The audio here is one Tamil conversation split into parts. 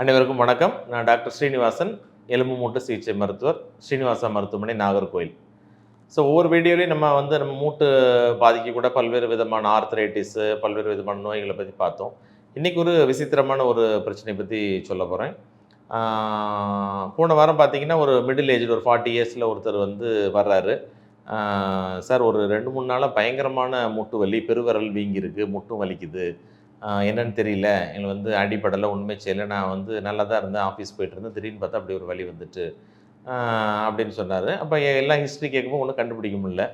அனைவருக்கும் வணக்கம். நான் டாக்டர் ஸ்ரீனிவாசன், எலும்பு மூட்டு சிகிச்சை மருத்துவர், ஸ்ரீனிவாசா மருத்துவமனை, நாகர்கோயில். ஸோ ஒவ்வொரு வீடியோலையும் நம்ம மூட்டு பாதிக்கக்கூட பல்வேறு விதமான ஆர்த்ரைட்டிஸு, பல்வேறு விதமான நோய்களை பற்றி பார்த்தோம். இன்றைக்கி ஒரு விசித்திரமான ஒரு பிரச்சனையை பற்றி சொல்ல போகிறேன். போன வாரம் பார்த்தீங்கன்னா, ஒரு மிடில் ஏஜ்டு ஒரு 40 இயர்ஸில் ஒருத்தர் வர்றாரு. சார் ஒரு 2-3 நாளாக பயங்கரமான மூட்டு வலி, பெருவிரல் வீங்கியிருக்கு, முட்டும் வலிக்குது. என்னன்னு தெரியல. எங்களுக்கு அடிபடல, ஒண்ணுமே செய்யல. நான் நல்லா தான் இருந்தேன். ஆஃபீஸ் போயிட்டுருந்தேன். திடீர்னு பார்த்தா அப்படி ஒரு வலி வந்துட்டு, அப்படின்னு சொன்னாரு. அப்ப எல்லாம் ஹிஸ்ட்ரி கேட்கும்போது ஒண்ணும் கண்டுபிடிக்க முடியல.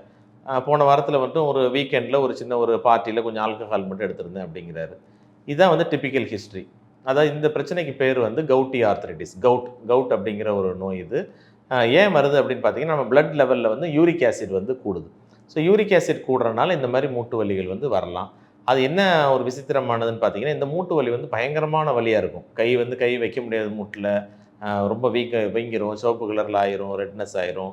போன வாரத்தில மட்டும் ஒரு வீக்கெண்ட்ல ஒரு சின்ன ஒரு பார்ட்டியில கொஞ்சம் ஆல்கஹால் மட்டும் எடுத்திருந்தேன் அப்படிங்கிறாரு. இதான் டிபிக்கல் ஹிஸ்ட்ரி. அதாவது இந்த பிரச்சனைக்கு பேர் கவுட்டி ஆர்த்ரைட்டிஸ். கவுட் அப்படிங்கிற ஒரு நோய் இது. ஏன் வருது அப்படின்னு பார்த்தீங்கன்னா, நம்ம பிளட் லெவல்ல யூரிக் ஆசிட் கூடுது. ஸோ யூரிக் ஆசிட் கூடுறனால இந்த மாரி மூட்டு வலிகள் வரலாம். அது என்ன ஒரு விசித்திரமானதுன்னு பார்த்தீங்கன்னா, இந்த மூட்டு வலி பயங்கரமான வலியா இருக்கும். கை வைக்க முடியாது மூட்டுல. ரொம்ப வீங்கிரும், சிவப்பு கலர்ல ஆயிரும், ரெட்னஸ் ஆயிரும்.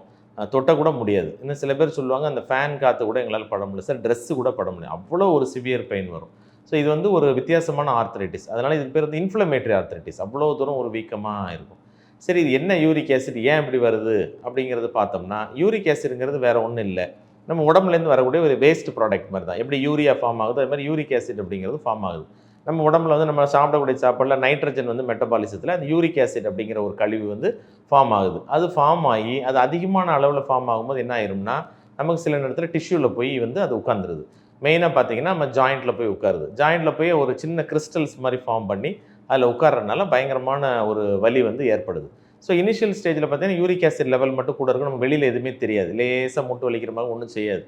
தொட்ட கூட முடியாது. இன்னும் சில பேர் சொல்லுவாங்க, அந்த ஃபேன் காத்து கூட எங்களால பட முடியல சார், ட்ரெஸ் கூட பட முடியாது. அவ்வளோ ஒரு சிவியர் பெயின் வரும். ஸோ இது ஒரு வித்தியாசமான ஆர்த்ரைட்டிஸ். அதனால இதுக்கு பேர் இன்ஃப்ளமேட்டரி ஆர்த்ரைட்டிஸ். அவ்வளோ தூரம் ஒரு வீக்கமா இருக்கும். சரி, இது என்ன யூரிக் ஆசிட் ஏன் இப்படி வருது அப்படிங்கிறது பார்த்தோம்னா, யூரிக் ஆசிட்ங்கிறது வேற ஒண்ணும் இல்ல. நம்ம உடம்புலேருந்து வரக்கூடிய ஒரு வேஸ்ட் ப்ராடக்ட் மாதிரி தான். எப்படி யூரியா ஃபார்ம் ஆகுதோ அது மாதிரி யூரிக் ஆசிட் அப்படிங்கிறது ஃபார்ம் ஆகுது. நம்ம உடம்புல நம்ம சாப்பிடக்கூடிய சாப்பாடுல நைட்ரஜன் மெட்டபாலிசத்தில் அந்த யூரிக் ஆசிட் அப்படிங்கிற ஒரு கழிவு ஃபார்ம் ஆகுது. அது ஃபார்ம் ஆகி அது அதிகமான அளவில் ஃபார்ம் ஆகும்போது என்ன ஆயிரும்னா, நமக்கு சில நேரத்தில் டிஷ்யூவில் போய் அது உட்காந்துருது. மெயினாக பார்த்தீங்கன்னா நம்ம ஜாயிண்ட்டில் போய் உட்காருது. ஜாயிண்ட்டில் போய் ஒரு சின்ன கிறிஸ்டல்ஸ் மாதிரி ஃபார்ம் பண்ணி அதில் உட்கார்றதுனால பயங்கரமான ஒரு வலி ஏற்படுது. ஸோ இனிஷியல் ஸ்டேஜில் பார்த்தீங்கன்னா யூரிக் ஆசிட் லெவல் மட்டும் கூட இருக்கும். நம்ம வெளியில் எதுவுமே தெரியாது. லேசாக மூட்டு வலிக்கிற மாதிரி ஒன்றும் செய்யாது.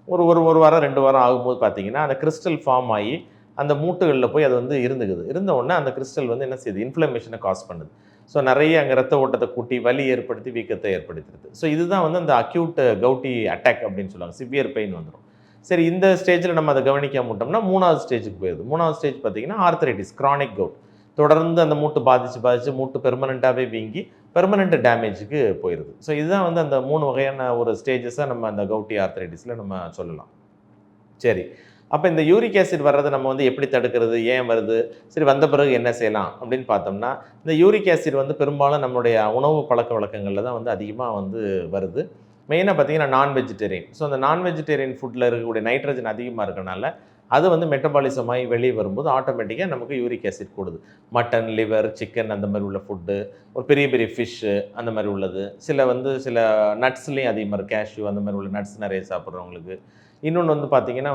ஒரு வாரம் 2 வாரம் ஆகும்போது பார்த்தீங்கன்னா, அந்த கிறிஸ்டல் ஃபார்ம் ஆகி அந்த மூட்டுகளில் போய் அது இருந்துக்குது. இருந்த உடனே அந்த கிறிஸ்டல் என்ன செய்யுது, இன்ஃப்ளமேஷனை காஸ் பண்ணுது. ஸோ நிறைய அங்கே ரத்த ஓட்டத்தை கூட்டி வலி ஏற்படுத்தி வீக்கத்தை ஏற்படுத்திடுது. ஸோ இதுதான் அந்த அக்யூட் கவுட்டி அட்டாக் அப்படின்னு சொல்லுவாங்க. சிவியர் பெயின் வந்துடும். சரி, இந்த ஸ்டேஜில் நம்ம அதை கவனிக்காம விட்டோம்னா 3வது ஸ்டேஜுக்கு போயிடுது. 3வது ஸ்டேஜ் பார்த்தீங்கன்னா ஆர்த்ரைட்டிஸ், கிரானிக் கவுட். தொடர்ந்து அந்த மூட்டு பாதிச்சு மூட்டு பெர்மனெண்ட்டாகவே வீங்கி பெர்மனெண்ட் டேமேஜுக்கு போயிடுது. ஸோ இதுதான் அந்த 3 வகையான ஒரு ஸ்டேஜஸாக நம்ம அந்த கவுட்டி ஆர்த்ரைட்டிஸில் நம்ம சொல்லலாம். சரி, அப்போ இந்த யூரிக் ஆசிட் வர்றதை நம்ம எப்படி தடுக்கிறது, ஏன் வருது, சரி வந்த பிறகு என்ன செய்யலாம் அப்படின்னு பார்த்தோம்னா, இந்த யூரிக் ஆசிட் பெரும்பாலும் நம்மளுடைய உணவு பழக்க வழக்கங்களில் தான் அதிகமாக வருது. மெயினாக பார்த்தீங்கன்னா நான் வெஜிடேரியன். ஸோ அந்த நான் வெஜிடேரியன் ஃபுட்டில் இருக்கக்கூடிய நைட்ரஜன் அதிகமாக இருக்கனால அது மெட்டபாலிசம் ஆகி வெளியே வரும்போது ஆட்டோமேட்டிக்காக நமக்கு யூரிக் ஆசிட் கூடுது. மட்டன், லிவர், சிக்கன் அந்த மாதிரி உள்ள ஃபுட்டு, ஒரு பெரிய பெரிய ஃபிஷ்ஷு அந்த மாதிரி உள்ளது. சில நட்ஸ்லேயும் அதிகமாக இருக்குது. கேஷ்யூ அந்த மாதிரி உள்ள நட்ஸ் நிறைய சாப்பிட்றவங்களுக்கு. இன்னொன்று பார்த்தீங்கன்னா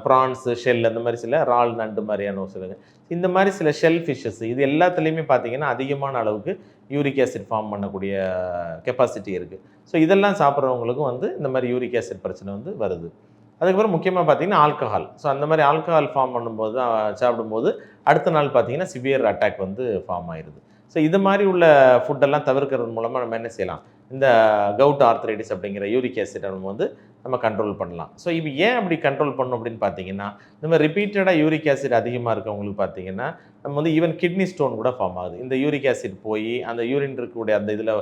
ப்ரான்ஸு, ஷெல் அந்த மாதிரி சில இறால், நண்டு மாதிரியான சில இந்த மாதிரி சில ஷெல் ஃபிஷ்ஷஸ் இது எல்லாத்துலேயுமே பார்த்தீங்கன்னா அதிகமான அளவுக்கு யூரிக் ஆசிட் ஃபார்ம் பண்ணக்கூடிய கெப்பாசிட்டி இருக்குது. ஸோ இதெல்லாம் சாப்பிட்றவங்களுக்கும் இந்த மாதிரி யூரிக் ஆசிட் பிரச்சனை வருது. அதுக்கப்புறம் முக்கியமாக பார்த்தீங்கன்னா ஆல்கஹால். ஸோ அந்த மாதிரி ஆல்கஹால் ஃபார்ம் பண்ணும்போது சாப்பிடும்போது அடுத்த நாள் பார்த்தீங்கன்னா சிவியர் அட்டாக் ஃபார்ம் ஆயிடுது. ஸோ இது மாதிரி உள்ள ஃபுட்டெல்லாம் தவிர்க்கிறது மூலமாக நம்ம என்ன செய்யலாம், இந்த கவுட் ஆர்த்ரைட்டிஸ் அப்படிங்கிற யூரிக் ஆசிட் நம்ம கண்ட்ரோல் பண்ணலாம். ஸோ இப்போ ஏன் அப்படி கண்ட்ரோல் பண்ணணும் அப்படின்னு பார்த்தீங்கன்னா, நம்ம ரிப்பீட்டடாக யூரிக் ஆசிட் அதிகமாக இருக்கவங்களுக்கு பார்த்தீங்கன்னா, நம்ம ஈவன் கிட்னி ஸ்டோன் கூட ஃபார்ம் ஆகுது. இந்த யூரிக் ஆசிட் போய் அந்த யூரின் இருக்கக்கூடிய அந்த இதில்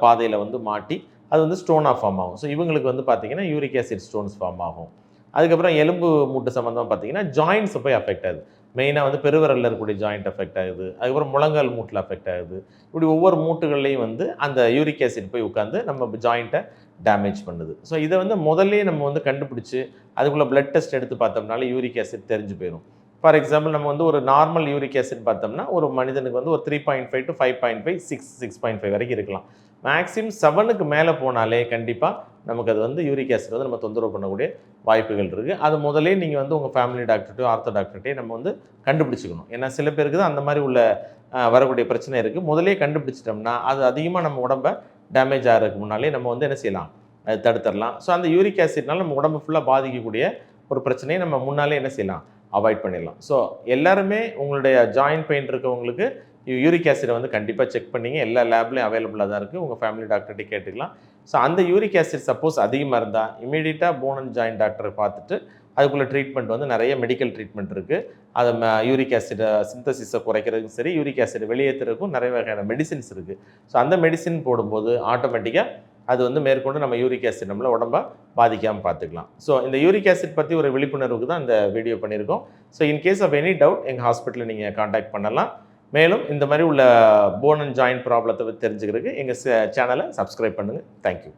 பாதையில் மாட்டி அது ஸ்டோனாக ஃபார்ம் ஆகும். ஸோ இவங்களுக்கு பார்த்தீங்கன்னா யூரிக் ஆசிட் ஸ்டோன்ஸ் ஃபார்ம் ஆகும். அதுக்கப்புறம் எலும்பு மூட்டு சம்மந்தமாக பார்த்தீங்கன்னா ஜாயின்ட்ஸை போய் அஃபெக்ட் ஆகுது. மெயினாக பெருவிரலில் இருக்கக்கூடிய ஜாயிண்ட் அஃபெக்ட் ஆகுது. அதுக்கப்புறம் முழங்கால் மூட்டில் அஃபெக்ட் ஆகுது. இப்படி ஒவ்வொரு மூட்டுகள்லையும் அந்த யூரிக் ஆசிட் போய் உட்காந்து நம்ம ஜாயிண்ட்டை டேமேஜ் பண்ணுது. ஸோ இதை முதல்லயே நம்ம கண்டுபிடிச்சு அதுக்குள்ளே பிளட் டெஸ்ட் எடுத்து பார்த்தோம்னால யூரிக் ஆசிட் தெரிஞ்சு போயிடும். ஃபார் எக்ஸாம்பிள் நம்ம ஒரு நார்மல் யூரிக் ஆசிட் பார்த்தோம்னா ஒரு மனிதனுக்கு ஒரு 3.5 to 5.5, 6.5 வரைக்கும் இருக்கலாம். மேக்ஸிமம் 7க்கு மேலே போனாலே கண்டிப்பாக நமக்கு அது யூரிக் ஆசிட் நம்ம தொந்தரவு பண்ணக்கூடிய வாய்ப்புகள் இருக்குது. அது முதலே நீங்கள் உங்கள் ஃபேமிலி டாக்டர்கிட்டயோ ஆர்த்தோ டாக்டர்கிட்டயோ நம்ம கண்டுபிடிச்சிக்கணும். ஏன்னா சில பேருக்கு தான் அந்த மாதிரி உள்ள வரக்கூடிய பிரச்சனை இருக்குது. முதலே கண்டுபிடிச்சிட்டோம்னா அது அதிகமாக நம்ம உடம்பை டேமேஜ் ஆகிறதுக்கு முன்னாலே நம்ம என்ன செய்யலாம், அது தடுத்துடலாம். ஸோ அந்த யூரிக் ஆசிட்னால நம்ம உடம்பு ஃபுல்லாக பாதிக்கக்கூடிய ஒரு பிரச்சனையை நம்ம முன்னாலே என்ன செய்யலாம், அவாய்ட் பண்ணிடலாம். ஸோ எல்லாருமே உங்களுடைய ஜாயின்ட் பெயின் இருக்கவங்களுக்கு யூரிக் ஆசிடை கண்டிப்பாக செக் பண்ணிங்க. எல்லா லேப்லேயும் அவைலபிளாக தான் இருக்குது. உங்கள் ஃபேமிலி டாக்டர்கிட்ட கேட்டுக்கலாம். ஸோ அந்த யூரிக் ஆசிட் சப்போஸ் அதிகமாக இருந்தால் இமீடியட்டாக போன் அண்ட் ஜாயின்ட் டாக்டரை பார்த்துட்டு அதுக்குள்ள ட்ரீட்மெண்ட் நிறைய மெடிக்கல் ட்ரீட்மெண்ட் இருக்குது. அது யூரிக் ஆசிட் சிந்தசிஸை குறைக்கிறதுக்கும் சரி, யூரிக் ஆசிட் வெளியேற்றுறதுக்கும் நிறைய வகையான மெடிசின்ஸ் இருக்குது. ஸோ அந்த மெடிசின் போடும்போது ஆட்டோமேட்டிக்காக அது மேற்கொண்டு நம்ம யூரிக் ஆசிட் நம்மள உடம்பை பாதிக்காமல் பார்த்துக்கலாம். ஸோ இந்த யூரிக் ஆசிட் பற்றி ஒரு விழிப்புணர்வுக்கு தான் இந்த வீடியோ பண்ணியிருக்கோம். So in case of any doubt எங்கள் ஹாஸ்பிட்டலில் நீங்கள் காண்டாக்ட் பண்ணலாம். மேலும் இந்த மாதிரி உள்ள போன் அண்ட் ஜாயிண்ட் ப்ராப்ளத்தை பற்றி தெரிஞ்சுக்கிறதுக்கு எங்கள் சேனலை சப்ஸ்கிரைப் பண்ணுங்கள். தேங்க்யூ.